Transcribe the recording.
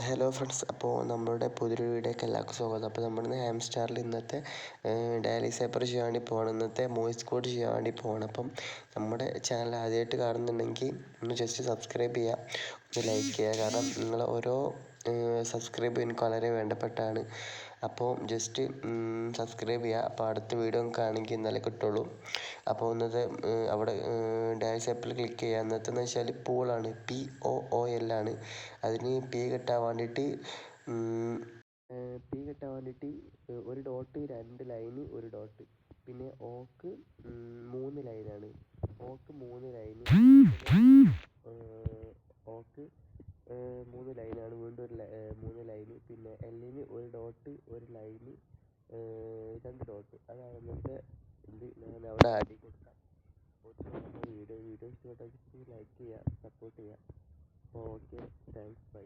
Hello friends, അപ്പോൾ നമ്മളുടെ പുതിയൊരു വീഡിയോയ്ക്ക് എല്ലാവർക്കും സ്വാഗതം. അപ്പോൾ നമ്മളിന്ന് ഹാംസ്റ്റാറിൽ ഇന്നത്തെ ഡെയിലി സേപ്പർ ചെയ്യാൻ വേണ്ടി പോകണം, ഇന്നത്തെ വോയിസ് കോഡ് ചെയ്യാൻ വേണ്ടി പോകണം. അപ്പം നമ്മുടെ ചാനൽ ആദ്യമായിട്ട് കാണുന്നുണ്ടെങ്കിൽ ഒന്ന് ജസ്റ്റ് സബ്സ്ക്രൈബ് ചെയ്യുക, ഒന്ന് ലൈക്ക് ചെയ്യുക. കാരണം നിങ്ങൾ ഓരോ സബ്സ്ക്രൈബ് എനിക്ക് വളരെ വേണ്ടപ്പെട്ടാണ്. അപ്പോൾ ജസ്റ്റ് സബ്സ്ക്രൈബ് ചെയ്യുക. അപ്പോൾ അടുത്ത വീഡിയോ കാണുമെങ്കിൽ ഇന്നലെ കിട്ടുള്ളൂ. അപ്പോൾ ഇന്നത്തെ അവിടെ ഡാഷ് ആപ്പിൽ ക്ലിക്ക് ചെയ്യുക. ഇന്നത്തെന്ന് വെച്ചാൽ പൂളാണ്, POOL ആണ്. അതിന് പി കിട്ടാൻ വേണ്ടിയിട്ട് ഒരു ഡോട്ട്, 2 ലൈന്, ഒരു ഡോട്ട്. പിന്നെ ഓക്ക് 3 ലൈനാണ്. ഓക്ക് 3 ലൈന്, ഓക്ക് 3 ലൈനാണ്. വീണ്ടും 3 ലൈന്. പിന്നെ എല്ലിന് ഒരു ഡോട്ട്, ഒരു ലൈന്, 2 ഡോട്ട്. അതാണ് ഇന്നത്തെ ഇത്. ഞാൻ അവിടെ ആദ്യം കൊടുക്കാം. വീഡിയോ ഇഷ്ടപ്പെട്ടെങ്കിൽ ലൈക്ക് ചെയ്യുക, സപ്പോർട്ട് ചെയ്യുക. Okay, thanks, by.